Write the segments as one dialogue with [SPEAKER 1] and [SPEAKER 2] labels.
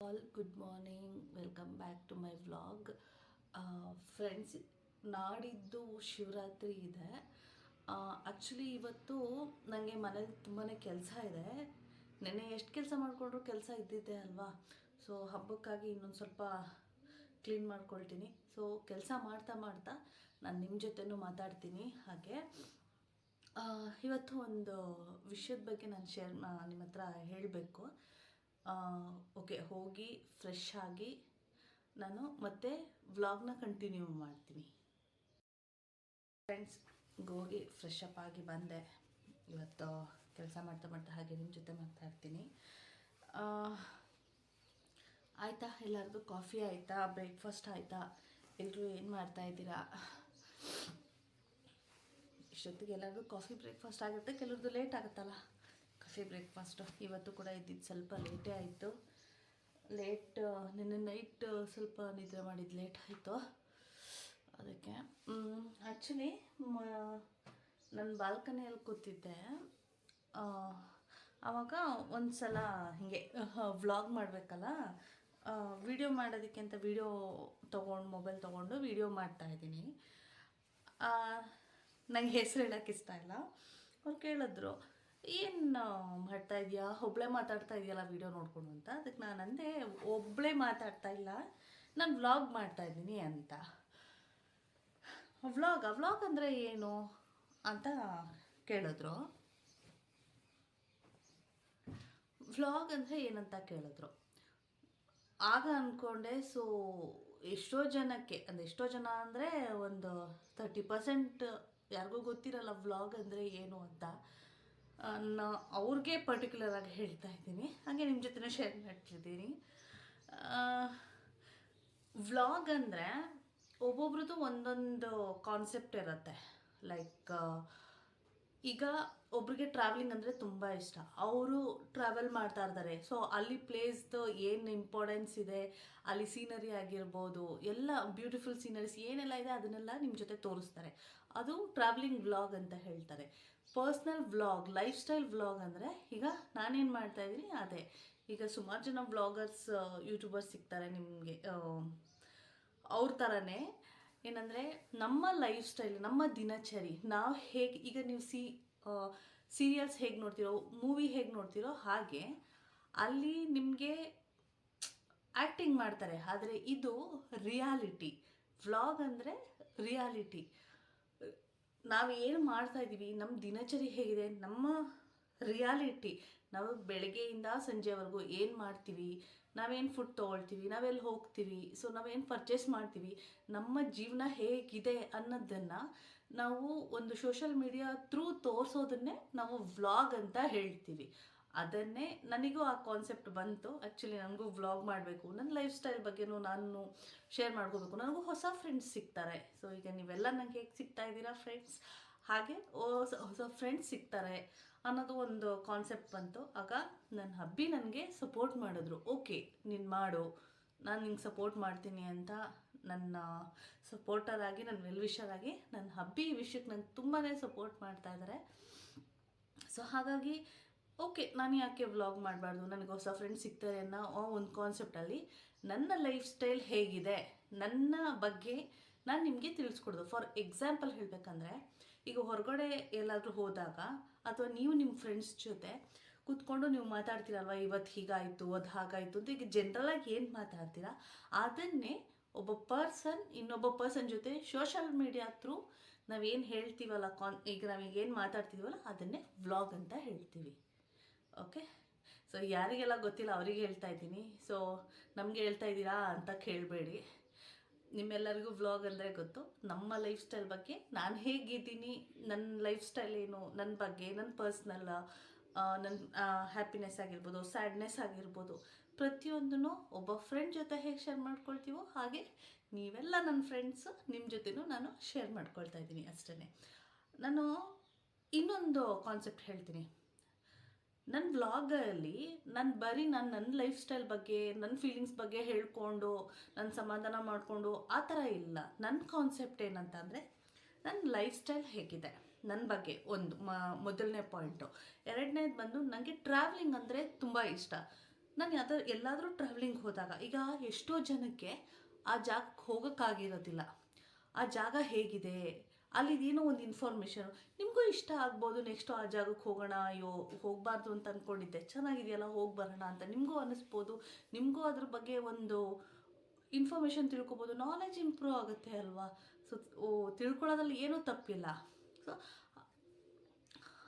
[SPEAKER 1] All good morning, welcome back to my vlog. Friends, ನಾಡಿದ್ದು ಶಿವರಾತ್ರಿ ಇದೆ. Actually ಇವತ್ತು ನನಗೆ ಮನೇಲಿ ತುಂಬಾ ಕೆಲಸ ಇದೆ. ನೆನ್ನೆ ಎಷ್ಟು ಕೆಲಸ ಮಾಡಿಕೊಂಡ್ರು ಕೆಲಸ ಇದ್ದಿದ್ದೆ ಅಲ್ವಾ. ಸೊ ಹಬ್ಬಕ್ಕಾಗಿ ಇನ್ನೊಂದು ಸ್ವಲ್ಪ ಕ್ಲೀನ್ ಮಾಡ್ಕೊಳ್ತೀನಿ. ಸೊ ಕೆಲಸ ಮಾಡ್ತಾ ಮಾಡ್ತಾ ನಾನು ನಿಮ್ಮ ಜೊತೆನೂ ಮಾತಾಡ್ತೀನಿ. ಹಾಗೆ ಇವತ್ತು ಒಂದು ವಿಷಯದ ಬಗ್ಗೆ ನಾನು ನಿಮ್ಮ ಹತ್ರ ಹೇಳಬೇಕು. ಓಕೆ, ಹೋಗಿ ಫ್ರೆಶ್ ಆಗಿ ನಾನು ಮತ್ತೆ ವ್ಲಾಗ್ನ ಕಂಟಿನ್ಯೂ ಮಾಡ್ತೀನಿ. ಫ್ರೆಂಡ್ಸ್, ಹೋಗಿ ಫ್ರೆಶ್ ಅಪ್ ಆಗಿ ಬಂದೆ. ಇವತ್ತು ಕೆಲಸ ಮಾಡ್ತಾ ಮಾಡ್ತಾ ಹಾಗೆ ನಿಮ್ಮ ಜೊತೆ ಮಾತಾಡ್ತೀನಿ. ಆಯಿತಾ, ಎಲ್ಲರದು ಕಾಫಿ ಆಯಿತಾ, ಬ್ರೇಕ್ಫಾಸ್ಟ್ ಆಯಿತಾ? ಎಲ್ಲರೂ ಏನು ಮಾಡ್ತಾಯಿದ್ದೀರಾ? ಇಷ್ಟೊತ್ತಿಗೆ ಎಲ್ಲರಿಗೂ ಕಾಫಿ ಬ್ರೇಕ್ಫಾಸ್ಟ್ ಆಗುತ್ತೆ, ಕೆಲವ್ರದ್ದು ಲೇಟ್ ಆಗುತ್ತಲ್ಲ ಕಾಫಿ ಬ್ರೇಕ್ಫಾಸ್ಟು. ಇವತ್ತು ಕೂಡ ಇದ್ದಿದ್ದು ಸ್ವಲ್ಪ ಲೇಟೇ ಆಯಿತು. ನಿನ್ನೆ ನೈಟ್ ಸ್ವಲ್ಪ ನಿದ್ರೆ ಮಾಡಿದ್ದು ಲೇಟ್ ಆಯಿತು. ಅದಕ್ಕೆ ಆ್ಯಕ್ಚುಲಿ ನನ್ನ ಬಾಲ್ಕನಿಯಲ್ಲಿ ಕೂತಿದ್ದೆ. ಆವಾಗ ಒಂದು ಸಲ ಹೀಗೆ ವ್ಲಾಗ್ ಮಾಡಬೇಕಲ್ಲ, ವಿಡಿಯೋ ಮಾಡೋದಕ್ಕೆ ಅಂತ ಮೊಬೈಲ್ ತೊಗೊಂಡು ವಿಡಿಯೋ ಮಾಡ್ತಾಯಿದ್ದೀನಿ. ನಂಗೆ ಹೆಸರು ಹೇಳೋಕ್ಕೆ ಇಷ್ಟ ಇಲ್ಲ. ಅವ್ರು ಕೇಳಿದ್ರು, ಏನು ಮಾಡ್ತಾ ಇದೆಯಾ, ಒಬ್ಬಳೇ ಮಾತಾಡ್ತಾ ಇದೆಯಲ್ಲ ವಿಡಿಯೋ ನೋಡ್ಕೊಂಡು ಅಂತ. ಅದಕ್ಕೆ ನಾನು ಅಂದೆ, ಒಬ್ಬಳೇ ಮಾತಾಡ್ತಾ ಇಲ್ಲ, ನಾನು ವ್ಲಾಗ್ ಮಾಡ್ತಾಯಿದ್ದೀನಿ ಅಂತ. ವ್ಲಾಗ್ ಅಂದರೆ ಏನು ಅಂತ ಕೇಳಿದ್ರು. ವ್ಲಾಗ್ ಅಂದರೆ ಏನಂತ ಕೇಳಿದ್ರು. ಆಗ ಅಂದ್ಕೊಂಡೆ, ಸೊ ಎಷ್ಟೋ ಜನ ಅಂದರೆ ಒಂದು 30% ಯಾರಿಗೂ ಗೊತ್ತಿರಲ್ಲ ವ್ಲಾಗ್ ಅಂದರೆ ಏನು ಅಂತ. ಅವ್ರಿಗೆ ಪರ್ಟಿಕ್ಯುಲರಾಗಿ ಹೇಳ್ತಾ ಇದ್ದೀನಿ, ಹಾಗೆ ನಿಮ್ಮ ಜೊತೆ ಶೇರ್ ಮಾಡ್ತಿದ್ದೀನಿ. ವ್ಲಾಗ್ ಅಂದರೆ ಒಬ್ಬೊಬ್ರದ್ದು ಒಂದೊಂದು ಕಾನ್ಸೆಪ್ಟ್ ಇರುತ್ತೆ. ಲೈಕ್ ಈಗ ಒಬ್ರಿಗೆ ಟ್ರಾವೆಲಿಂಗ್ ಅಂದರೆ ತುಂಬ ಇಷ್ಟ. ಅವರು ಟ್ರಾವೆಲ್ ಮಾಡ್ತಾ ಇರ್ತಾರೆ. ಸೊ ಅಲ್ಲಿ ಪ್ಲೇಸ್ದು ಏನು ಇಂಪಾರ್ಟೆನ್ಸ್ ಇದೆ, ಅಲ್ಲಿ ಸೀನರಿ ಆಗಿರ್ಬೋದು, ಎಲ್ಲ ಬ್ಯೂಟಿಫುಲ್ ಸೀನರೀಸ್ ಏನೆಲ್ಲ ಇದೆ ಅದನ್ನೆಲ್ಲ ನಿಮ್ಮ ಜೊತೆ ತೋರಿಸ್ತಾರೆ. ಅದು ಟ್ರಾವೆಲಿಂಗ್ ವ್ಲಾಗ್ ಅಂತ ಹೇಳ್ತಾರೆ. Personal vlog, life style vlog ಅಂದರೆ ಈಗ ನಾನೇನು ಮಾಡ್ತಾಯಿದ್ದೀನಿ ಅದೇ. ಈಗ ಸುಮಾರು ಜನ ವ್ಲಾಗರ್ಸ್, ಯೂಟ್ಯೂಬರ್ಸ್ ಸಿಗ್ತಾರೆ ನಿಮಗೆ. ಅವ್ರ ಥರನೇ ಏನಂದರೆ ನಮ್ಮ ಲೈಫ್ ಸ್ಟೈಲ್, ನಮ್ಮ ದಿನಚರಿ, ನಾವು ಹೇಗೆ, ಈಗ ನೀವು ಸೀರಿಯಲ್ಸ್ ಹೇಗೆ ನೋಡ್ತೀರೋ, ಮೂವಿ ಹೇಗೆ ನೋಡ್ತೀರೋ ಹಾಗೆ ಅಲ್ಲಿ ನಿಮಗೆ ಆ್ಯಕ್ಟಿಂಗ್ ಮಾಡ್ತಾರೆ. ಆದರೆ ಇದು ರಿಯಾಲಿಟಿ. ವ್ಲಾಗ್ ಅಂದರೆ ರಿಯಾಲಿಟಿ. ನಾವು ಏನು ಮಾಡ್ತಾಯಿದ್ದೀವಿ, ನಮ್ಮ ದಿನಚರಿ ಹೇಗಿದೆ, ನಮ್ಮ ರಿಯಾಲಿಟಿ. ನಾವು ಬೆಳಗ್ಗೆಯಿಂದ ಸಂಜೆವರೆಗೂ ಏನು ಮಾಡ್ತೀವಿ, ನಾವೇನು ಫುಡ್ ತೊಗೊಳ್ತೀವಿ, ನಾವೆಲ್ಲಿ ಹೋಗ್ತೀವಿ, ಸೊ ನಾವೇನು ಪರ್ಚೇಸ್ ಮಾಡ್ತೀವಿ, ನಮ್ಮ ಜೀವನ ಹೇಗಿದೆ ಅನ್ನೋದನ್ನು ನಾವು ಒಂದು ಸೋಷಲ್ ಮೀಡಿಯಾ ಥ್ರೂ ತೋರಿಸೋದನ್ನೇ ನಾವು ವ್ಲಾಗ್ ಅಂತ ಹೇಳ್ತೀವಿ. ಅದನ್ನೇ ನನಗೂ ಆ ಕಾನ್ಸೆಪ್ಟ್ ಬಂತು. ಆ್ಯಕ್ಚುಲಿ ನನಗೂ ವ್ಲಾಗ್ ಮಾಡಬೇಕು, ನನ್ನ ಲೈಫ್ ಸ್ಟೈಲ್ ಬಗ್ಗೆನೂ ನಾನು ಶೇರ್ ಮಾಡ್ಕೋಬೇಕು. ನನಗೂ ಹೊಸ ಫ್ರೆಂಡ್ಸ್ ಸಿಗ್ತಾರೆ. ಸೊ ಈಗ ನೀವೆಲ್ಲ ನನಗೆ ಹೇಗೆ ಸಿಗ್ತಾ ಇದ್ದೀರಾ ಫ್ರೆಂಡ್ಸ್, ಹಾಗೆ ಹೊಸ ಫ್ರೆಂಡ್ಸ್ ಸಿಗ್ತಾರೆ ಅನ್ನೋದು ಒಂದು ಕಾನ್ಸೆಪ್ಟ್ ಬಂತು. ಆಗ ನನ್ನ ಹಬ್ಬಿ ನನಗೆ ಸಪೋರ್ಟ್ ಮಾಡಿದ್ರು. ಓಕೆ, ನೀನು ಮಾಡು, ನಾನು ನಿಂಗೆ ಸಪೋರ್ಟ್ ಮಾಡ್ತೀನಿ ಅಂತ ನನ್ನ ಸಪೋರ್ಟರ್ ಆಗಿ, ನನ್ನ ವೆಲ್ವಿಷರ್ ಆಗಿ ನನ್ನ ಹಬ್ಬಿ ಈ ವಿಷಯಕ್ಕೆ ನನಗೆ ತುಂಬಾ ಸಪೋರ್ಟ್ ಮಾಡ್ತಾ ಇದ್ದಾರೆ. ಸೊ ಹಾಗಾಗಿ ಓಕೆ, ನಾನು ಯಾಕೆ ವ್ಲಾಗ್ ಮಾಡಬಾರ್ದು, ನನಗೆ ಹೊಸ ಫ್ರೆಂಡ್ಸ್ ಸಿಗ್ತಾರೆ ಅನ್ನೋ ಒಂದು ಕಾನ್ಸೆಪ್ಟಲ್ಲಿ ನನ್ನ ಲೈಫ್ ಸ್ಟೈಲ್ ಹೇಗಿದೆ, ನನ್ನ ಬಗ್ಗೆ ನಾನು ನಿಮಗೆ ತಿಳಿಸ್ಕೊಡೋದು. ಫಾರ್ ಎಕ್ಸಾಂಪಲ್ ಹೇಳಬೇಕಂದ್ರೆ, ಈಗ ಹೊರಗಡೆ ಎಲ್ಲಾದರೂ ಹೋದಾಗ ಅಥವಾ ನೀವು ನಿಮ್ಮ ಫ್ರೆಂಡ್ಸ್ ಜೊತೆ ಕೂತ್ಕೊಂಡು ನೀವು ಮಾತಾಡ್ತೀರಲ್ವ, ಇವತ್ತು ಹೀಗಾಯಿತು, ಅದು ಹಾಗಾಯಿತು ಅಂತ. ಈಗ ಜನರಲಾಗಿ ಏನು ಮಾತಾಡ್ತೀರಾ ಅದನ್ನೇ ಒಬ್ಬ ಪರ್ಸನ್ ಇನ್ನೊಬ್ಬ ಪರ್ಸನ್ ಜೊತೆ ಸೋಷಲ್ ಮೀಡಿಯಾ ಥ್ರೂ ನಾವೇನು ಹೇಳ್ತೀವಲ್ಲ, ಈಗ ನಾವೀಗೇನು ಮಾತಾಡ್ತೀವಲ್ಲ ಅದನ್ನೇ ವ್ಲಾಗ್ ಅಂತ ಹೇಳ್ತೀವಿ. ಓಕೆ, ಸೊ ಯಾರಿಗೆಲ್ಲ ಗೊತ್ತಿಲ್ಲ ಅವರಿಗೆ ಹೇಳ್ತಾ ಇದ್ದೀನಿ. ಸೊ ನಮಗೆ ಹೇಳ್ತಾ ಇದ್ದೀರಾ ಅಂತ ಕೇಳಬೇಡಿ. ನಿಮ್ಮೆಲ್ಲರಿಗೂ ವ್ಲಾಗ್ ಅಂದರೆ ಗೊತ್ತು. ನಮ್ಮ ಲೈಫ್ ಸ್ಟೈಲ್ ಬಗ್ಗೆ, ನಾನು ಹೇಗಿದ್ದೀನಿ, ನನ್ನ ಲೈಫ್ ಸ್ಟೈಲ್ ಏನು, ನನ್ನ ಬಗ್ಗೆ, ನನ್ನ ಪರ್ಸ್ನಲ್, ನನ್ನ ಹ್ಯಾಪಿನೆಸ್ ಆಗಿರ್ಬೋದು, ಸ್ಯಾಡ್ನೆಸ್ ಆಗಿರ್ಬೋದು, ಪ್ರತಿಯೊಂದೂ ಒಬ್ಬ ಫ್ರೆಂಡ್ ಜೊತೆ ಹೇಗೆ ಶೇರ್ ಮಾಡ್ಕೊಳ್ತೀವೋ ಹಾಗೆ ನೀವೆಲ್ಲ ನನ್ನ ಫ್ರೆಂಡ್ಸು, ನಿಮ್ಮ ಜೊತೆನೂ ನಾನು ಶೇರ್ ಮಾಡ್ಕೊಳ್ತಾ ಇದ್ದೀನಿ ಅಷ್ಟೇ. ನಾನು ಇನ್ನೊಂದು ಕಾನ್ಸೆಪ್ಟ್ ಹೇಳ್ತೀನಿ. ನನ್ನ ವ್ಲಾಗಲ್ಲಿ ನಾನು ಬರೀ ನನ್ನ ಲೈಫ್ ಸ್ಟೈಲ್ ಬಗ್ಗೆ, ನನ್ನ ಫೀಲಿಂಗ್ಸ್ ಬಗ್ಗೆ ಹೇಳ್ಕೊಂಡು ನನ್ನ ಸಮಾಧಾನ ಮಾಡಿಕೊಂಡು ಆ ಥರ ಇಲ್ಲ. ನನ್ನ ಕಾನ್ಸೆಪ್ಟ್ ಏನಂತ ಅಂದರೆ, ನನ್ನ ಲೈಫ್ ಸ್ಟೈಲ್ ಹೇಗಿದೆ, ನನ್ನ ಬಗ್ಗೆ ಒಂದು ಮೊದಲನೇ ಪಾಯಿಂಟು. ಎರಡನೇದು ಬಂದು ನನಗೆ ಟ್ರಾವೆಲಿಂಗ್ ಅಂದರೆ ತುಂಬ ಇಷ್ಟ. ನಾನು ಎಲ್ಲಾದರೂ ಟ್ರಾವೆಲಿಂಗ್ ಹೋದಾಗ ಈಗ ಎಷ್ಟೋ ಜನಕ್ಕೆ ಆ ಜಾಗಕ್ಕೆ ಹೋಗೋಕ್ಕಾಗಿರೋದಿಲ್ಲ. ಆ ಜಾಗ ಹೇಗಿದೆ, ಅಲ್ಲಿದೇನೋ ಒಂದು ಇನ್ಫಾರ್ಮೇಷನ್ ನಿಮಗೂ ಇಷ್ಟ ಆಗ್ಬೋದು. ನೆಕ್ಸ್ಟು ಆ ಜಾಗಕ್ಕೆ ಹೋಗೋಣ, ಅಯ್ಯೋ ಹೋಗಬಾರ್ದು ಅಂತ ಅಂದ್ಕೊಂಡಿದ್ದೆ, ಚೆನ್ನಾಗಿದೆಯಲ್ಲ ಹೋಗಿ ಬರೋಣ ಅಂತ ನಿಮಗೂ ಅನ್ನಿಸ್ಬೋದು. ನಿಮಗೂ ಅದ್ರ ಬಗ್ಗೆ ಒಂದು ಇನ್ಫಾರ್ಮೇಷನ್ ತಿಳ್ಕೊಬೋದು, ನಾಲೆಜ್ ಇಂಪ್ರೂವ್ ಆಗುತ್ತೆ ಅಲ್ವಾ. ಸೊ ತಿಳ್ಕೊಳ್ಳೋದ್ರಲ್ಲಿ ಏನೂ ತಪ್ಪಿಲ್ಲ. ಸೊ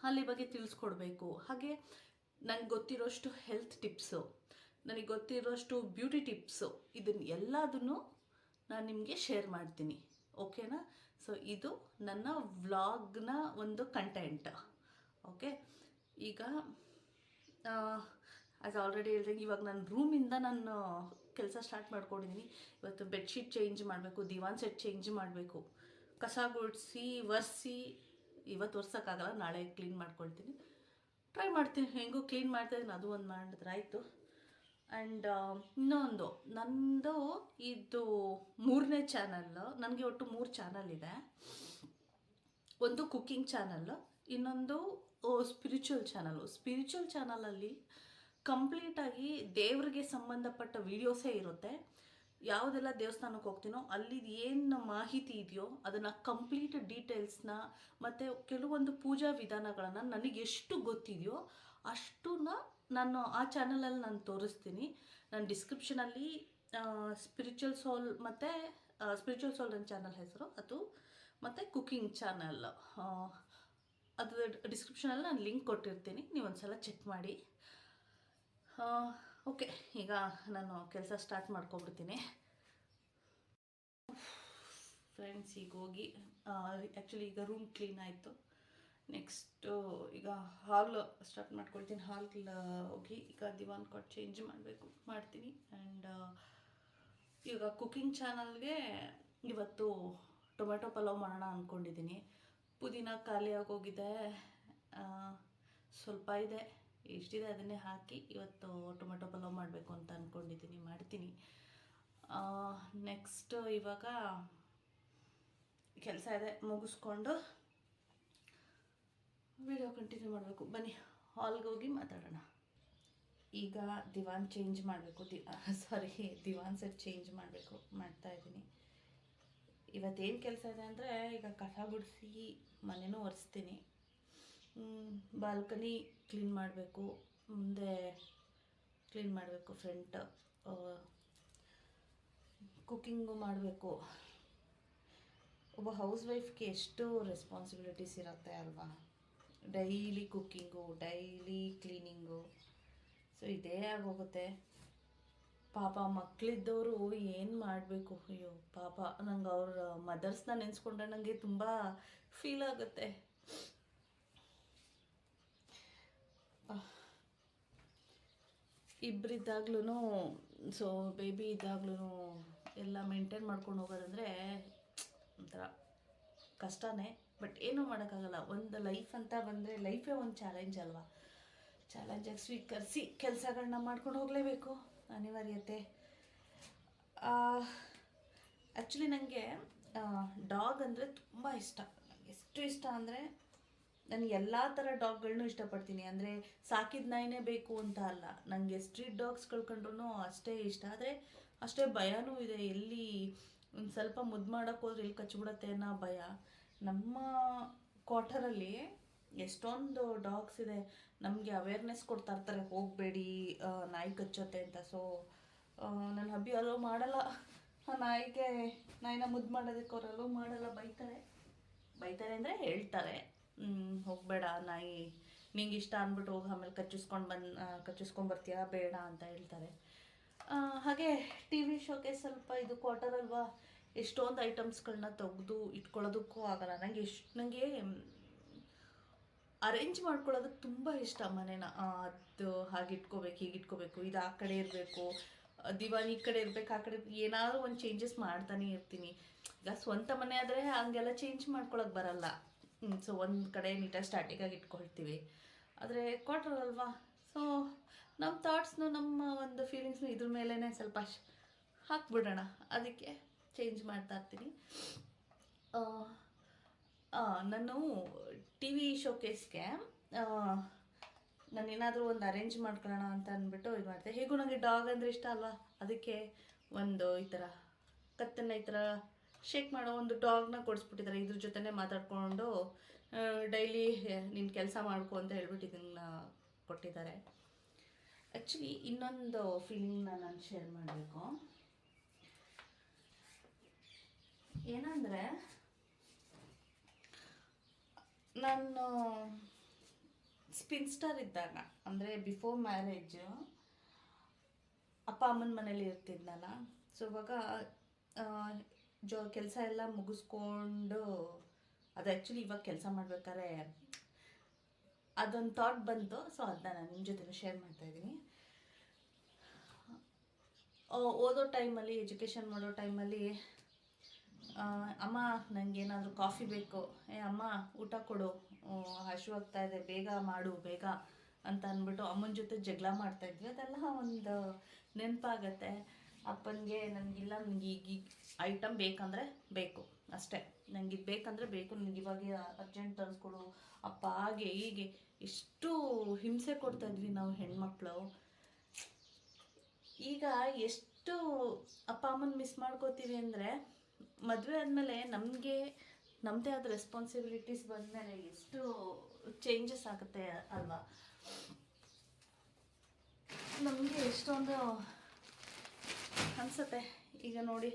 [SPEAKER 1] ಅಲ್ಲಿ ಬಗ್ಗೆ ತಿಳಿಸ್ಕೊಡ್ಬೇಕು. ಹಾಗೆ ನನಗೆ ಗೊತ್ತಿರೋಷ್ಟು ಹೆಲ್ತ್ ಟಿಪ್ಸು, ನನಗೆ ಗೊತ್ತಿರೋಷ್ಟು ಬ್ಯೂಟಿ ಟಿಪ್ಸು, ಇದನ್ನು ಎಲ್ಲದನ್ನು ನಾನು ನಿಮಗೆ ಶೇರ್ ಮಾಡ್ತೀನಿ. ಓಕೆನಾ? ಸೊ ಇದು ನನ್ನ ವ್ಲಾಗ್ನ ಒಂದು ಕಂಟೆಂಟ್. ಓಕೆ, ಈಗ ಆಸ್ ಆಲ್ರೆಡಿ ಹೇಳ್ದಂಗೆ ಇವಾಗ ನನ್ನ ರೂಮಿಂದ ನಾನು ಕೆಲಸ ಸ್ಟಾರ್ಟ್ ಮಾಡ್ಕೊಂಡಿದ್ದೀನಿ. ಇವತ್ತು ಬೆಡ್ಶೀಟ್ ಚೇಂಜ್ ಮಾಡಬೇಕು, ದಿವಾನ್ ಸೆಟ್ ಚೇಂಜ್ ಮಾಡಬೇಕು, ಕಸ ಗುಡಿಸಿ ಒರೆಸಿ. ಇವತ್ತು ಒರ್ಸೋಕ್ಕಾಗಲ್ಲ, ನಾಳೆ ಕ್ಲೀನ್ ಮಾಡ್ಕೊಳ್ತೀನಿ, ಟ್ರೈ ಮಾಡ್ತೀನಿ. ಹೆಂಗೂ ಕ್ಲೀನ್ ಮಾಡ್ತಾಯಿದ್ದೀನಿ, ಅದು ಒಂದು ಮಾಡಿದ್ರೆ ಆಯಿತು. ಆ್ಯಂಡ್ ಇನ್ನೊಂದು ನಂದು ಇದು 3ನೇ ಚಾನಲ್ಲು. ನನಗೆ ಒಟ್ಟು 3 ಚಾನಲ್ ಇದೆ. ಒಂದು ಕುಕ್ಕಿಂಗ್ ಚಾನಲ್ಲು, ಇನ್ನೊಂದು ಸ್ಪಿರಿಚುವಲ್ ಚಾನಲ್ಲು. ಸ್ಪಿರಿಚುವಲ್ ಚಾನಲಲ್ಲಿ ಕಂಪ್ಲೀಟಾಗಿ ದೇವ್ರಿಗೆ ಸಂಬಂಧಪಟ್ಟ ವೀಡಿಯೋಸೇ ಇರುತ್ತೆ. ಯಾವುದೆಲ್ಲ ದೇವಸ್ಥಾನಕ್ಕೆ ಹೋಗ್ತೀನೋ ಅಲ್ಲಿ ಏನು ಮಾಹಿತಿ ಇದೆಯೋ ಅದನ್ನು ಕಂಪ್ಲೀಟ್ ಡೀಟೇಲ್ಸ್ನ ಮತ್ತು ಕೆಲವೊಂದು ಪೂಜಾ ವಿಧಾನಗಳನ್ನು ನನಗೆ ಎಷ್ಟು ಗೊತ್ತಿದೆಯೋ ಅಷ್ಟನ್ನ ನಾನು ಆ ಚಾನಲಲ್ಲಿ ನಾನು ತೋರಿಸ್ತೀನಿ. ನಾನು ಡಿಸ್ಕ್ರಿಪ್ಷನಲ್ಲಿ ಸ್ಪಿರಿಚುವಲ್ ಸೋಲ್ ಮತ್ತು ಸ್ಪಿರಿಚುವಲ್ ಸೋಲ್ ನನ್ನ ಚಾನಲ್ ಹೆಸರು ಅದು, ಮತ್ತು ಕುಕ್ಕಿಂಗ್ ಚಾನಲ್ ಅದು ಡಿಸ್ಕ್ರಿಪ್ಷನಲ್ಲಿ ನಾನು ಲಿಂಕ್ ಕೊಟ್ಟಿರ್ತೀನಿ, ನೀವು ಒಂದ್ಸಲ ಚೆಕ್ ಮಾಡಿ. ಓಕೆ, ಈಗ ನಾನು ಕೆಲಸ ಸ್ಟಾರ್ಟ್ ಮಾಡ್ಕೊಬಿಡ್ತೀನಿ ಫ್ರೆಂಡ್ಸ್. ಈಗ ಹೋಗಿ ಆ್ಯಕ್ಚುಲಿ ಈಗ ರೂಮ್ ಕ್ಲೀನ್ ಆಯಿತು. ನೆಕ್ಸ್ಟು ಈಗ ಹಾಲ್ ಸ್ಟಾರ್ಟ್ ಮಾಡ್ಕೊಳ್ತೀನಿ. ಹಾಲ್ಗೆ ಹೋಗಿ ಈಗ ದಿವಾನ್ ಕಾಟ್ ಚೇಂಜ್ ಮಾಡ್ತೀನಿ. ಆ್ಯಂಡ್ ಈಗ ಕುಕ್ಕಿಂಗ್ ಚಾನಲ್ಗೆ ಇವತ್ತು ಟೊಮೆಟೊ ಪಲಾವ್ ಮಾಡೋಣ ಅಂದ್ಕೊಂಡಿದ್ದೀನಿ. ಪುದೀನ ಖಾಲಿ ಆಗೋಗಿದೆ, ಸ್ವಲ್ಪ ಇದೆ, ಎಷ್ಟಿದೆ ಅದನ್ನೇ ಹಾಕಿ ಇವತ್ತು ಟೊಮೆಟೊ ಪಲಾವ್ ಮಾಡಬೇಕು ಅಂತ ಅಂದ್ಕೊಂಡಿದ್ದೀನಿ, ಮಾಡ್ತೀನಿ. ನೆಕ್ಸ್ಟ್ ಇವಾಗ ಕೆಲಸ ಇದೆ, ಮುಗಿಸ್ಕೊಂಡು ವಿಡಿಯೋ ಕಂಟಿನ್ಯೂ ಮಾಡಬೇಕು. ಬನ್ನಿ ಹಾಲ್ಗೆ ಹೋಗಿ ಮಾತಾಡೋಣ. ಈಗ ದಿವಾನ್ ಚೇಂಜ್ ಮಾಡಬೇಕು, ದಿವಾನ್ ಸೆಟ್ ಚೇಂಜ್ ಮಾಡ್ತಾಯಿದ್ದೀನಿ. ಇವತ್ತೇನು ಕೆಲಸ ಇದೆ ಅಂದರೆ ಈಗ ಕಸ ಗುಡಿಸಿ ಮನೆಯೂ ಒರೆಸ್ತೀನಿ, ಬಾಲ್ಕನಿ ಕ್ಲೀನ್ ಮಾಡಬೇಕು, ಮುಂದೆ ಕ್ಲೀನ್ ಮಾಡಬೇಕು, ಫ್ರಂಟ್ ಕುಕ್ಕಿಂಗು ಮಾಡಬೇಕು. ಒಬ್ಬ ಹೌಸ್ ವೈಫ್ಗೆ ಎಷ್ಟು ರೆಸ್ಪಾನ್ಸಿಬಿಲಿಟೀಸ್ ಇರುತ್ತೆ ಅಲ್ವಾ. Daily cooking, daily cleaning, so ಇದೇ ಆಗೋಗುತ್ತೆ. ಪಾಪ ಮಕ್ಕಳಿದ್ದವರು ಏನು ಮಾಡಬೇಕು, ಅಯ್ಯೋ ಪಾಪ. ನಂಗೆ ಅವ್ರ ಮದರ್ಸ್ನ ನೆನೆಸ್ಕೊಂಡ್ರೆ ನನಗೆ ತುಂಬ ಫೀಲ್ ಆಗುತ್ತೆ. ಇಬ್ಬರಿದ್ದಾಗ್ಲೂ, ಸೊ ಬೇಬಿ ಇದ್ದಾಗ್ಲೂ ಎಲ್ಲ ಮೇಂಟೈನ್ ಮಾಡ್ಕೊಂಡು ಹೋಗೋದಂದರೆ ಒಂಥರ ಕಷ್ಟನೇ. ಬಟ್ ಏನೂ ಮಾಡೋಕ್ಕಾಗಲ್ಲ. ಒಂದು ಲೈಫ್ ಅಂತ ಬಂದರೆ ಲೈಫೇ ಒಂದು ಚಾಲೆಂಜ್ ಅಲ್ವಾ. ಚಾಲೆಂಜಾಗಿ ಸ್ವೀಕರಿಸಿ ಕೆಲಸಗಳನ್ನ ಮಾಡ್ಕೊಂಡು ಹೋಗಲೇಬೇಕು, ಅನಿವಾರ್ಯತೆ. ಆ್ಯಕ್ಚುಲಿ ನನಗೆ ಡಾಗ್ ಅಂದರೆ ತುಂಬ ಇಷ್ಟ. ಎಷ್ಟು ಇಷ್ಟ ಅಂದರೆ ನಾನು ಎಲ್ಲ ಥರ ಡಾಗ್ಗಳನ್ನೂ ಇಷ್ಟಪಡ್ತೀನಿ. ಅಂದರೆ ಸಾಕಿದ ನಾಯಿನೇ ಬೇಕು ಅಂತ ಅಲ್ಲ, ನನಗೆ ಸ್ಟ್ರೀಟ್ ಡಾಗ್ಸ್ಗಳು ಕಂಡ್ರೂ ಅಷ್ಟೇ ಇಷ್ಟ. ಆದರೆ ಅಷ್ಟೇ ಭಯನೂ ಇದೆ. ಎಲ್ಲಿ ಒಂದು ಸ್ವಲ್ಪ ಮುದ್ದು ಮಾಡೋಕ್ಕೆ ಹೋದ್ರೆ ಎಲ್ಲಿ ಕಚ್ಚಿಬಿಡತ್ತೆ ಅನ್ನೋ ಭಯ. ನಮ್ಮ ಕ್ವಾರ್ಟರಲ್ಲಿ ಎಷ್ಟೊಂದು ಡಾಗ್ಸ್ ಇದೆ, ನಮಗೆ ಅವೇರ್ನೆಸ್ ಕೊಡ್ತಾ ಇರ್ತಾರೆ, ಹೋಗಬೇಡಿ ನಾಯಿ ಕಚ್ಚುತ್ತೆ ಅಂತ. ಸೊ ನನ್ನ ಹಬ್ಬಿ ಅಲೋ ಮಾಡಲ್ಲ, ನಾಯಿನ ಮುದ್ದು ಮಾಡೋದಕ್ಕೆ ಅವ್ರು ಅಲೋ ಮಾಡಲ್ಲ, ಬೈತಾರೆ ಅಂದರೆ ಹೇಳ್ತಾರೆ, ಹೋಗಬೇಡ ನಾಯಿ, ನಿಂಗೆ ಇಷ್ಟ ಅಂದ್ಬಿಟ್ಟು ಹೋಗಿ ಆಮೇಲೆ ಕಚ್ಚಿಸ್ಕೊಂಬರ್ತೀಯಾ, ಬೇಡ ಅಂತ ಹೇಳ್ತಾರೆ. ಹಾಗೆ ಟಿ ವಿ ಶೋಗೆ ಸ್ವಲ್ಪ ಇದು ಕ್ವಾರ್ಟರ್ ಅಲ್ವಾ, ಎಷ್ಟೊಂದು ಐಟಮ್ಸ್ಗಳನ್ನ ತೆಗೆದು ಇಟ್ಕೊಳ್ಳೋದಕ್ಕೂ ಆಗಲ್ಲ. ನನಗೆ ಅರೇಂಜ್ ಮಾಡ್ಕೊಳ್ಳೋದಕ್ಕೆ ತುಂಬ ಇಷ್ಟ ಮನೇನ. ಅದು ಹಾಗೆ ಇಟ್ಕೋಬೇಕು, ಹೀಗೆ ಇಟ್ಕೋಬೇಕು, ಇದು ಆ ಕಡೆ ಇರಬೇಕು, ದಿವಾನ್ ಈ ಕಡೆ ಇರಬೇಕು, ಆ ಕಡೆ ಏನಾದರೂ ಒಂದು ಚೇಂಜಸ್ ಮಾಡ್ತಾನೆ ಇರ್ತೀನಿ. ಈಗ ಸ್ವಂತ ಮನೆ ಆದರೆ ಹಂಗೆಲ್ಲ ಚೇಂಜ್ ಮಾಡ್ಕೊಳಕ್ಕೆ ಬರಲ್ಲ. ಸೊ ಒಂದು ಕಡೆ ನೀಟಾಗಿ ಸ್ಟಾಟಿಗಾಗಿ ಇಟ್ಕೊಳ್ತೀವಿ. ಆದರೆ ಕ್ವಾರ್ಟರ್ ಅಲ್ವಾ, ಸೊ ನಮ್ಮ ಥಾಟ್ಸ್ನು ನಮ್ಮ ಒಂದು ಫೀಲಿಂಗ್ಸ್ನು ಇದ್ರ ಮೇಲೇ ಸ್ವಲ್ಪ ಹಾಕ್ಬಿಡೋಣ, ಅದಕ್ಕೆ ಚೇಂಜ್ ಮಾಡ್ತಾ ಇರ್ತೀನಿ. ನಾನು ಟಿ ವಿ ಶೋಕೇಸ್ಗೆ ನಾನು ಏನಾದರೂ ಒಂದು ಅರೇಂಜ್ ಮಾಡ್ಕೊಳ್ಳೋಣ ಅಂತ ಅಂದ್ಬಿಟ್ಟು ಇದು ಮಾಡಿದೆ. ಹೇಗೂ ನನಗೆ ಡಾಗ್ ಅಂದರೆ ಇಷ್ಟ ಅಲ್ವಾ, ಅದಕ್ಕೆ ಒಂದು ಈ ಥರ ಕತ್ತನ್ನು ಈ ಥರ ಶೇಕ್ ಮಾಡೋ ಒಂದು ಡಾಗ್ನ ಕೊಡಿಸ್ಬಿಟ್ಟಿದ್ದಾರೆ. ಇದ್ರ ಜೊತೆನೇ ಮಾತಾಡಿಕೊಂಡು ಡೈಲಿ ನೀನು ಕೆಲಸ ಮಾಡ್ಕೊ ಅಂತ ಹೇಳ್ಬಿಟ್ಟು ಇದನ್ನು ಕೊಟ್ಟಿದ್ದಾರೆ. ಆ್ಯಕ್ಚುಲಿ ಇನ್ನೊಂದು ಫೀಲಿಂಗ್ನ ನಾನು ಶೇರ್ ಮಾಡಬೇಕು. ಏನಂದರೆ, ನಾನು ಸ್ಪಿನ್ಸ್ಟರ್ ಇದ್ದಾಗ, ಅಂದರೆ ಬಿಫೋರ್ ಮ್ಯಾರೇಜು ಅಪ್ಪ ಅಮ್ಮನ ಮನೇಲಿ ಇರ್ತಿದ್ನಲ್ಲ. ಸೊ ಇವಾಗ ಕೆಲಸ ಎಲ್ಲ ಮುಗಿಸ್ಕೊಂಡು, ಅದು ಆ್ಯಕ್ಚುಲಿ ಇವಾಗ ಕೆಲಸ ಮಾಡ್ಬೇಕಾದ್ರೆ ಅದೊಂದು ಥಾಟ್ ಬಂತು. ಸೊ ಅದನ್ನ ನಾನು ನಿಮ್ಮ ಜೊತೆ ಶೇರ್ ಮಾಡ್ತಾಯಿದ್ದೀನಿ. ಓದೋ ಟೈಮಲ್ಲಿ, ಎಜುಕೇಷನ್ ಮಾಡೋ ಟೈಮಲ್ಲಿ ಅಮ್ಮ ನನಗೇನಾದರೂ ಕಾಫಿ ಬೇಕು, ಅಮ್ಮ ಊಟ ಕೊಡು, ಹಸಿವಾಗ್ತಾ ಇದೆ, ಬೇಗ ಮಾಡು ಬೇಗ ಅಂತ ಅಂದ್ಬಿಟ್ಟು ಅಮ್ಮನ ಜೊತೆ ಜಗಳ ಮಾಡ್ತಾಯಿದ್ವಿ. ಅದೆಲ್ಲ ಒಂದು ನೆನಪಾಗತ್ತೆ. ಅಪ್ಪನಿಗೆ ನನಗಿಲ್ಲ, ನನಗೆ ಈಗ ಐಟಮ್ ಬೇಕಂದರೆ ಬೇಕು ಅಷ್ಟೇ, ನನಗೆ ಇದು ಬೇಕಂದರೆ ಬೇಕು, ನನಗೆ ಇವಾಗ ಅರ್ಜೆಂಟ್ ತರಿಸ್ಕೊಡು ಅಪ್ಪ, ಹಾಗೆ ಹೀಗೆ ಎಷ್ಟು ಹಿಂಸೆ ಕೊಡ್ತಾಯಿದ್ವಿ ನಾವು ಹೆಣ್ಮಕ್ಳು. ಈಗ ಎಷ್ಟು ಅಪ್ಪ ಅಮ್ಮನ ಮಿಸ್ ಮಾಡ್ಕೋತೀವಿ ಅಂದರೆ, ಮದುವೆ ಆದಮೇಲೆ ನಮಗೆ ನಮ್ಮದೇ ಆದ ರೆಸ್ಪಾನ್ಸಿಬಿಲಿಟೀಸ್ ಬಂದಮೇಲೆ ಎಷ್ಟು ಚೇಂಜಸ್ ಆಗುತ್ತೆ ಅಲ್ವಾ. ನಮಗೆ ಎಷ್ಟೊಂದು ಅನಿಸುತ್ತೆ. ಈಗ ನೋಡಿ,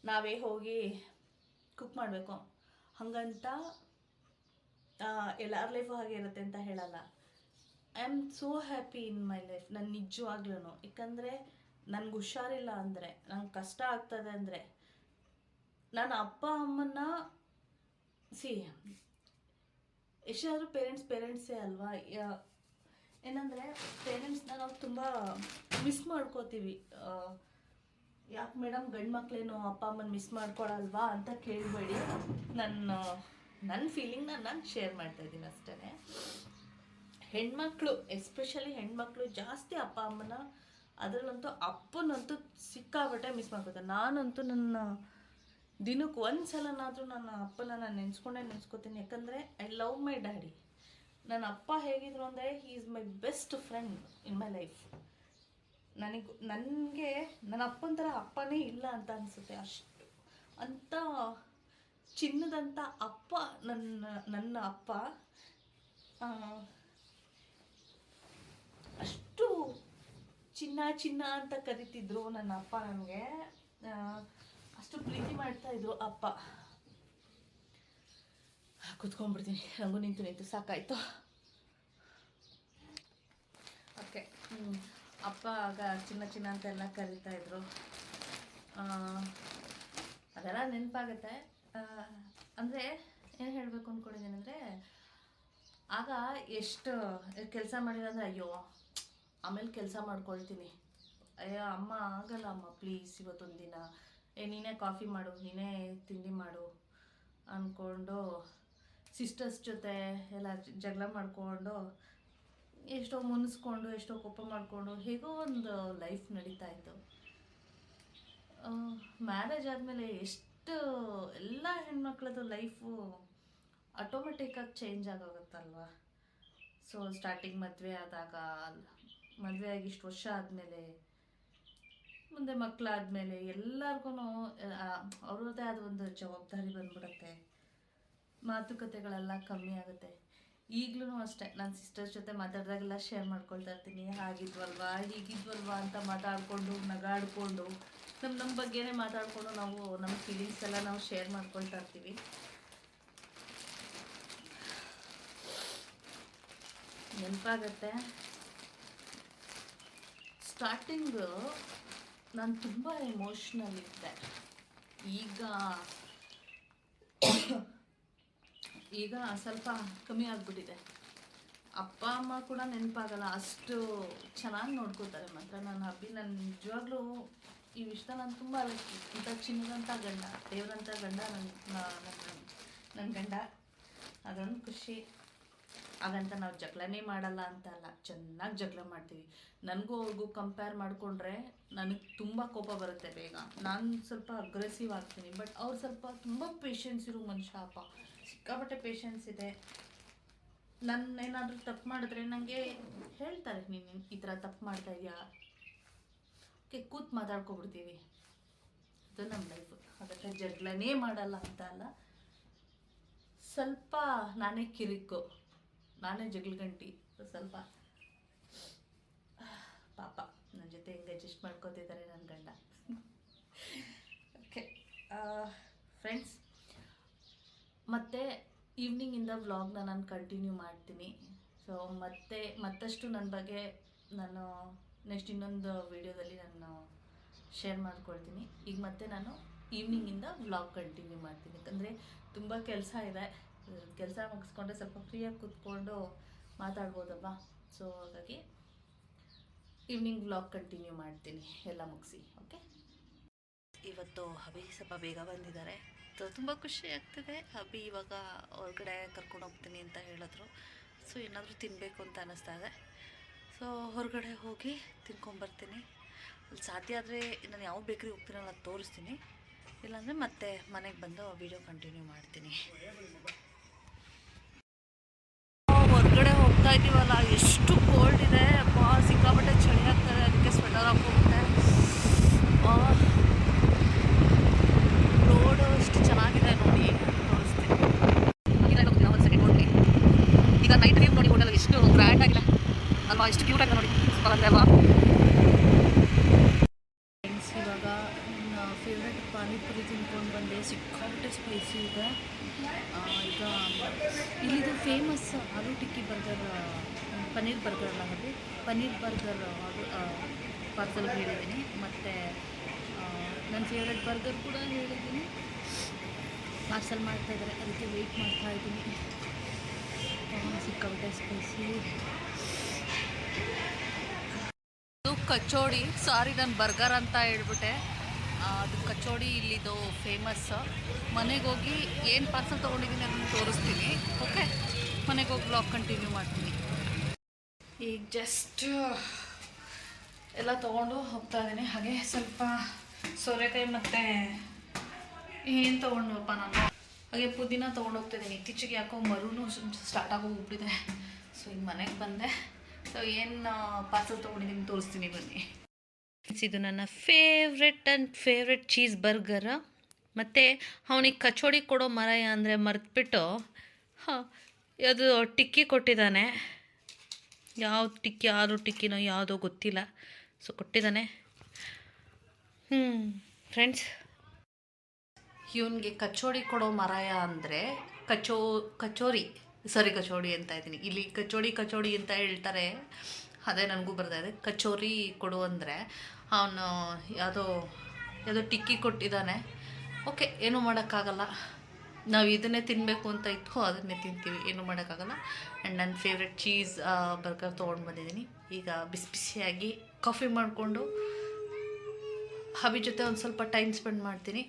[SPEAKER 1] ನಾವೇ ಹೋಗಿ ಕುಕ್ ಮಾಡಬೇಕು ಹಾಗಂತ ಎಲ್ಲರ ಲೈಫು ಹಾಗೆ ಇರುತ್ತೆ ಅಂತ ಹೇಳಲ್ಲ. I am so happy in my life. ನಾನು ನಿಜವಾಗ್ಲೂ, ಯಾಕಂದರೆ ನನಗೆ ಹುಷಾರಿಲ್ಲ ಅಂದರೆ, ನಂಗೆ ಕಷ್ಟ ಆಗ್ತದೆ ಅಂದರೆ, ನಾನು ಅಪ್ಪ ಅಮ್ಮನ ಎಷ್ಟಾದರೂ ಪೇರೆಂಟ್ಸೇ ಅಲ್ವಾ. ಏನಂದರೆ, ಪೇರೆಂಟ್ಸ್ನ ನಾವು ತುಂಬ ಮಿಸ್ ಮಾಡ್ಕೋತೀವಿ. ಯಾಕೆ ಮೇಡಮ್ ಗಂಡು ಮಕ್ಕಳೇನು ಅಪ್ಪ ಅಮ್ಮನ ಮಿಸ್ ಮಾಡ್ಕೊಳಲ್ವಾ ಅಂತ ಕೇಳಬೇಡಿ. ನನ್ನ ಫೀಲಿಂಗ್ನ ನಾನು ಶೇರ್ ಮಾಡ್ತಾಯಿದ್ದೀನಿ ಅಷ್ಟೇ. ಹೆಣ್ಮಕ್ಳು, ಎಸ್ಪೆಷಲಿ ಹೆಣ್ಮಕ್ಳು ಜಾಸ್ತಿ ಅಪ್ಪ ಅಮ್ಮನ, ಅದರಲ್ಲಂತೂ ಅಪ್ಪನಂತೂ ಸಿಕ್ಕಾಬಟ್ಟೆ ಮಿಸ್ ಮಾಡ್ಕೋತಾರೆ. ನಾನಂತೂ ನನ್ನ ದಿನಕ್ಕೆ ಒಂದು ಸಲನಾದರೂ ನನ್ನ ಅಪ್ಪನ ನಾನು ನೆನೆಸ್ಕೋತೀನಿ. ಯಾಕಂದರೆ ಐ ಲವ್ ಮೈ ಡ್ಯಾಡಿ. ನನ್ನ ಅಪ್ಪ ಹೇಗಿದ್ರು ಅಂದರೆ, he is my best friend in my life. ನನಗೆ ನನ್ನ ಅಪ್ಪನ ಥರ ಅಪ್ಪನೇ ಇಲ್ಲ ಅಂತ ಅನಿಸುತ್ತೆ. ಅಷ್ಟು ಅಂತ ಚಿನ್ನದಂಥ ಅಪ್ಪ ನನ್ನ ಅಪ್ಪ. ಅಷ್ಟು ಚಿನ್ನ ಅಂತ ಕರಿತಿದ್ರು ನನ್ನ ಅಪ್ಪ. ನನಗೆ ಅಷ್ಟು ಪ್ರೀತಿ ಮಾಡ್ತಾಯಿದ್ರು ಅಪ್ಪ. ಕೂತ್ಕೊಂಡ್ಬಿಡ್ತೀನಿ, ನನಗೂ ನಿಂತು ಸಾಕಾಯಿತು. ಓಕೆ, ಅಪ್ಪ ಆಗ ಚಿನ್ನ ಅಂತೆಲ್ಲ ಕರಿತಾಯಿದ್ರು. ಅದೆಲ್ಲ ನೆನಪಾಗುತ್ತೆ. ಅಂದರೆ ಏನು ಹೇಳಬೇಕು ಅಂದ್ಕೊಂಡಿದ್ದೀನಿ ಅಂದರೆ, ಆಗ ಎಷ್ಟು ಕೆಲಸ ಮಾಡಿರೋಂದರೆ, ಅಯ್ಯೋ ಆಮೇಲೆ ಕೆಲಸ ಮಾಡ್ಕೊಳ್ತೀನಿ, ಅಯ್ಯೋ ಅಮ್ಮ ಆಗಲ್ಲ ಅಮ್ಮ ಪ್ಲೀಸ್ ಇವತ್ತೊಂದು ದಿನ, ನೀನೇ ಕಾಫಿ ಮಾಡು, ನೀನೇ ತಿಂಡಿ ಮಾಡು ಅಂದ್ಕೊಂಡು ಸಿಸ್ಟರ್ಸ್ ಜೊತೆ ಎಲ್ಲ ಜಗಳ ಮಾಡಿಕೊಂಡು, ಎಷ್ಟೋ ಮುನಿಸ್ಕೊಂಡು, ಎಷ್ಟೋ ಕೋಪ ಮಾಡಿಕೊಂಡು, ಹೇಗೋ ಒಂದು ಲೈಫ್ ನಡೀತಾ ಇತ್ತು. ಮ್ಯಾರೇಜ್ ಆದಮೇಲೆ ಎಷ್ಟು ಎಲ್ಲ ಹೆಣ್ಮಕ್ಳದ್ದು ಲೈಫು ಆಟೋಮೆಟಿಕ್ಕಾಗಿ ಚೇಂಜ್ ಆಗೋಗುತ್ತಲ್ವ. ಸೊ ಸ್ಟಾರ್ಟಿಂಗ್ ಮದುವೆ ಆದಾಗ, ಮದುವೆ ಆಗಿ ಇಷ್ಟು ವರ್ಷ ಆದಮೇಲೆ, ಮುಂದೆ ಮಕ್ಕಳಾದಮೇಲೆ ಎಲ್ಲರಿಗೂ ಅವ್ರದ್ದೇ ಆದ ಒಂದು ಜವಾಬ್ದಾರಿ ಬಂದ್ಬಿಡುತ್ತೆ. ಮಾತುಕತೆಗಳೆಲ್ಲ ಕಮ್ಮಿ ಆಗುತ್ತೆ. ಈಗಲೂ ಅಷ್ಟೇ, ನಾನು ಸಿಸ್ಟರ್ಸ್ ಜೊತೆ ಮಾತಾಡಿದಾಗೆಲ್ಲ ಶೇರ್ ಮಾಡ್ಕೊಳ್ತಾ ಇರ್ತೀನಿ. ಹಾಗಿದ್ವಲ್ವಾ ಹೀಗಿದ್ವಲ್ವಾ ಅಂತ ಮಾತಾಡಿಕೊಂಡು, ನಗಾಡಿಕೊಂಡು, ನಮ್ಮ ಬಗ್ಗೆನೇ ಮಾತಾಡಿಕೊಂಡು, ನಾವು ನಮ್ಮ ಫೀಲಿಂಗ್ಸ್ ಎಲ್ಲ ನಾವು ಶೇರ್ ಮಾಡ್ಕೊಳ್ತಾ ಇರ್ತೀವಿ. ನೆನಪಾಗತ್ತೆ. ಸ್ಟಾರ್ಟಿಂಗು ನಾನು ತುಂಬ ಎಮೋಷ್ನಲ್ ಇದ್ದೆ. ಈಗ ಸ್ವಲ್ಪ ಕಮ್ಮಿ ಆಗಿಬಿಟ್ಟಿದೆ. ಅಪ್ಪ ಅಮ್ಮ ಕೂಡ ನೆನಪಾಗಲ್ಲ, ಅಷ್ಟು ಚೆನ್ನಾಗಿ ನೋಡ್ಕೋತಾರೆ ಮಾತ್ರ ನನ್ನ ನಿಜವಾಗ್ಲೂ ಈ ವಿಷಯ ನಾನು ತುಂಬ ಲಕ್ಕಿ. ಇಂಥ ಚಿನ್ನದಂಥ ಗಂಡ, ದೇವರಂಥ ಗಂಡ ನನ್ನ ಗಂಡ. ಅದೊಂದು ಖುಷಿ. ಹಾಗಂತ ನಾವು ಜಗಳನೇ ಮಾಡಲ್ಲ ಅಂತ ಅಲ್ಲ, ಚೆನ್ನಾಗಿ ಜಗಳ ಮಾಡ್ತೀವಿ. ನನಗೂ ಅವ್ರಿಗೂ ಕಂಪೇರ್ ಮಾಡಿಕೊಂಡ್ರೆ ನನಗೆ ತುಂಬ ಕೋಪ ಬರುತ್ತೆ ಬೇಗ. ನಾನು ಸ್ವಲ್ಪ ಅಗ್ರೆಸಿವ್ ಆಗ್ತೀನಿ, ಬಟ್ ಅವ್ರು ಸ್ವಲ್ಪ ತುಂಬ ಪೇಷನ್ಸ್ ಇರೋ ಮನುಷ್ಯ. ಅಪ್ಪ ಸಿಕ್ಕಾಪಟ್ಟೆ ಪೇಷನ್ಸ್ ಇದೆ. ನಾನು ಏನಾದರೂ ತಪ್ಪು ಮಾಡಿದ್ರೆ ನನಗೆ ಹೇಳ್ತಾರೆ, ನೀನು ಈ ಥರ ತಪ್ಪು ಮಾಡ್ತಾ ಇದೆಯಾ. ಓಕೆ, ಕೂತು ಮಾತಾಡ್ಕೊಬಿಡ್ತೀವಿ. ಅದು ನಮ್ಮ ಲೈಫು. ಅದಕ್ಕೆ ಜಗಳನೇ ಮಾಡಲ್ಲ ಅಂತ ಅಲ್ಲ, ಸ್ವಲ್ಪ ನಾನೇ ಕಿರಿಕು, ನಾನೇ ಜಗಳಗಂಟಿ ಸ್ವಲ್ಪ. ಪಾಪ ನನ್ನ ಜೊತೆ ಹೆಂಗೆ ಅಡ್ಜಸ್ಟ್ ಮಾಡ್ಕೋತಿದ್ದಾರೆ ನನ್ನ ಗಂಡ. ಓಕೆ ಫ್ರೆಂಡ್ಸ್, ಮತ್ತು ಈವ್ನಿಂಗಿಂದ ವ್ಲಾಗ್ನ ನಾನು ಕಂಟಿನ್ಯೂ ಮಾಡ್ತೀನಿ. ಸೊ ಮತ್ತಷ್ಟು ನನ್ನ ಬಗ್ಗೆ ನಾನು ನೆಕ್ಸ್ಟ್ ಇನ್ನೊಂದು ವೀಡಿಯೋದಲ್ಲಿ ನಾನು ಶೇರ್ ಮಾಡ್ಕೊಳ್ತೀನಿ. ಈಗ ಮತ್ತೆ ನಾನು ಈವ್ನಿಂಗಿಂದ ವ್ಲಾಗ್ ಕಂಟಿನ್ಯೂ ಮಾಡ್ತೀನಿ, ಯಾಕಂದರೆ ತುಂಬ ಕೆಲಸ ಇದೆ. ಕೆಲಸ ಮುಗಿಸ್ಕೊಂಡ್ರೆ ಸ್ವಲ್ಪ ಫ್ರೀಯಾಗಿ ಕೂತ್ಕೊಂಡು ಮಾತಾಡ್ಬೋದಲ್ವ. ಸೊ ಹಾಗಾಗಿ ಈವ್ನಿಂಗ್ ವ್ಲಾಗ್ ಕಂಟಿನ್ಯೂ ಮಾಡ್ತೀನಿ ಎಲ್ಲ ಮುಗಿಸಿ. ಓಕೆ, ಇವತ್ತು ಹಬಿ ಸ್ವಲ್ಪ ಬೇಗ ಬಂದಿದ್ದಾರೆ. ತುಂಬ ಖುಷಿ ಆಗ್ತಿದೆ. ಹಬಿ ಇವಾಗ ಹೊರಗಡೆ ಕರ್ಕೊಂಡು ಹೋಗ್ತೀನಿ ಅಂತ ಹೇಳಿದ್ರು. ಸೊ ಏನಾದರೂ ತಿನ್ನಬೇಕು ಅಂತ ಅನ್ನಿಸ್ತಾ ಇದೆ. ಸೊ ಹೊರಗಡೆ ಹೋಗಿ ತಿನ್ಕೊಂಬರ್ತೀನಿ. ಅಲ್ಲಿ ಸಾಧ್ಯ ಆದರೆ ನಾನು ಯಾವ ಬೇಕ್ರಿಗೆ ಹೋಗ್ತೀನೋ ಅದು ತೋರಿಸ್ತೀನಿ, ಇಲ್ಲಾಂದರೆ ಮತ್ತೆ ಮನೆಗೆ ಬಂದು ವೀಡಿಯೋ ಕಂಟಿನ್ಯೂ ಮಾಡ್ತೀನಿ. ಹೊರಗಡೆ ಹೋಗ್ತಾ ಇದ್ದೀವಲ್ಲ, ಎಷ್ಟು ಕೋಲ್ಡ್ ಇದೆ, ಸಿಕ್ಕಾಪಟ್ಟೆ ಚಳಿ ಆಗ್ತದೆ. ಅದಕ್ಕೆ ಸ್ವೆಟರ್ ಹಾಕ್ಕೊಂಡ್ಬಿಟ್ಟೆ. ರೋಡು ಎಷ್ಟು ಚೆನ್ನಾಗಿದೆ ನೋಡಿ, ತೋರಿಸ್ತೀನಿ. ಈಗ ಒಂದು ಸೆಕೆಂಡ್ ನೋಡಿ, ಈಗ ನೈಟ್ ವ್ಯೂ ನೋಡಿ ಹೋಟೆಲ್ ಎಷ್ಟು ಗ್ರ್ಯಾಂಡ್ ಆಗಿದೆ ಅಲ್ವಾ, ಎಷ್ಟು ಕ್ಯೂಟ್ ಆಗಿದೆ ನೋಡಿ, ಸೂಪರ್ ಅಲ್ವಾ. ಫ್ರೆಂಡ್ಸ್, ಇವಾಗ ನನ್ನ ಫೇವ್ರೆಟ್ ಪಾನಿಪುರಿ ತಿನ್ಕೊಂಡು ಬಂದೆ. ಸಿಕ್ಕಾಪಟ್ಟೆ ಸ್ಪೈಸಿ ಇದೆ. ಈಗ ಇಲ್ಲಿದು ಫೇಮಸ್ ಆಲೂ ಟಿಕ್ಕಿ ಬರ್ಗರ್, ಪನ್ನೀರ್ ಬರ್ಗರ್ ಅಲ್ಲ, ಅದು ಪನ್ನೀರ್ ಬರ್ಗರ್ ಪಾರ್ಸಲ್ ಹೇಳಿದ್ದೀನಿ. ಮತ್ತು ನನ್ನ ಫೇವ್ರೆಟ್ ಬರ್ಗರ್ ಕೂಡ ಹೇಳಿದ್ದೀನಿ. ಪಾರ್ಸಲ್ ಮಾಡ್ತಾಯಿದ್ದಾರೆ, ಅದಕ್ಕೆ ವೆಯ್ಟ್ ಮಾಡ್ತಾಯಿದ್ದೀನಿ. ಸಿಕ್ಕಾಪಟ್ಟೆ ಸ್ಪೈಸಿ. ಅದು ಕಚೋಡಿ, ಸಾರಿ ನಾನು ಬರ್ಗರ್ ಅಂತ ಹೇಳ್ಬಿಟ್ಟೆ. ಅದು ಕಚೋಡಿ ಇಲ್ಲಿದು ಫೇಮಸ್. ಮನೆಗೆ ಹೋಗಿ ಏನು ಪಾರ್ಸಲ್ ತೊಗೊಂಡಿದ್ದೀನಿ ಅದನ್ನು ತೋರಿಸ್ತೀನಿ. ಓಕೆ, ಮನೆಗೆ ಹೋಗಿ ಬ್ಲಾಗ್ ಕಂಟಿನ್ಯೂ ಮಾಡ್ತೀನಿ. ಈಗ ಜಸ್ಟ್ ಎಲ್ಲ ತೊಗೊಂಡು ಹೋಗ್ತಾ ಇದ್ದೀನಿ. ಹಾಗೆ ಸ್ವಲ್ಪ ಸೋರೆಕಾಯಿ ಮತ್ತು ಏನು ತೊಗೊಂಡಪ್ಪ ನಾನು, ಹಾಗೆ ಪುದೀನ ತೊಗೊಂಡು ಹೋಗ್ತಾಯಿದ್ದೀನಿ. ಇತ್ತೀಚೆಗೆ ಯಾಕೋ ಮರುನು ಸ್ಟಾರ್ಟ್ ಆಗೋಗ್ಬಿಟ್ಟಿದೆ. ಸೊ ಈಗ ಮನೆಗೆ ಬಂದೆ. ಸೊ ಏನು ಪಾರ್ಸಲ್ ತೊಗೊಂಡಿದ್ದೀನಿ ತೋರಿಸ್ತೀನಿ, ಬನ್ನಿ. ಇದು ನನ್ನ ಫೇವ್ರೆಟ್ ಚೀಸ್ ಬರ್ಗರ್. ಮತ್ತು ಅವನಿಗೆ ಕಚೋಡಿ ಕೊಡೋ ಮರಯ ಅಂದರೆ ಮರೆತುಬಿಟ್ಟು ಅದು ಟಿಕ್ಕಿ ಕೊಟ್ಟಿದ್ದಾನೆ. ಯಾವ ಟಿಕ್ಕಿ, ಆಲೂ ಟಿಕ್ಕಿನೋ ಯಾವುದೋ ಗೊತ್ತಿಲ್ಲ. ಸೊ ಕೊಟ್ಟಿದ್ದಾನೆ. ಫ್ರೆಂಡ್ಸ್, ಇವನಿಗೆ ಕಚೋಡಿ ಕೊಡೋ ಮರಾಯ ಅಂದರೆ ಕಚೋರಿ ಅಂತ ಇದ್ದೀನಿ. ಇಲ್ಲಿ ಕಚೋಡಿ ಅಂತ ಹೇಳ್ತಾರೆ. ಅದೇ ನನಗೂ ಬರ್ತಾ ಇದೆ. ಕಚೋರಿ ಕೊಡು ಅಂದರೆ ಅವನು ಯಾವುದೋ ಟಿಕ್ಕಿ ಕೊಟ್ಟಿದ್ದಾನೆ. ಓಕೆ, ಏನೂ ಮಾಡೋಕ್ಕಾಗಲ್ಲ. ನಾವು ಇದನ್ನೇ ತಿನ್ನಬೇಕು ಅಂತ ಇತ್ತು, ಅದನ್ನೇ ತಿಂತೀವಿ, ಏನೂ ಮಾಡೋಕ್ಕಾಗಲ್ಲ. ಆ್ಯಂಡ್ ನನ್ನ ಫೇವ್ರೆಟ್ ಚೀಸ್ ಬರ್ಗರ್ ತೊಗೊಂಡು ಬಂದಿದ್ದೀನಿ. ಈಗ ಬಿಸಿಯಾಗಿ ಕಾಫಿ ಮಾಡಿಕೊಂಡು ಹಬಿ ಜೊತೆ ಒಂದು ಸ್ವಲ್ಪ ಟೈಮ್ ಸ್ಪೆಂಡ್ ಮಾಡ್ತೀನಿ.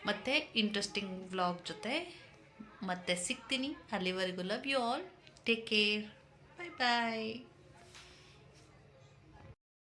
[SPEAKER 1] ಮತ್ತು ಇಂಟ್ರೆಸ್ಟಿಂಗ್ ವ್ಲಾಗ್ ಜೊತೆ ಮತ್ತೆ ಸಿಗ್ತೀನಿ. ಅಲ್ಲಿವರೆಗೂ love you all, take care, bye bye.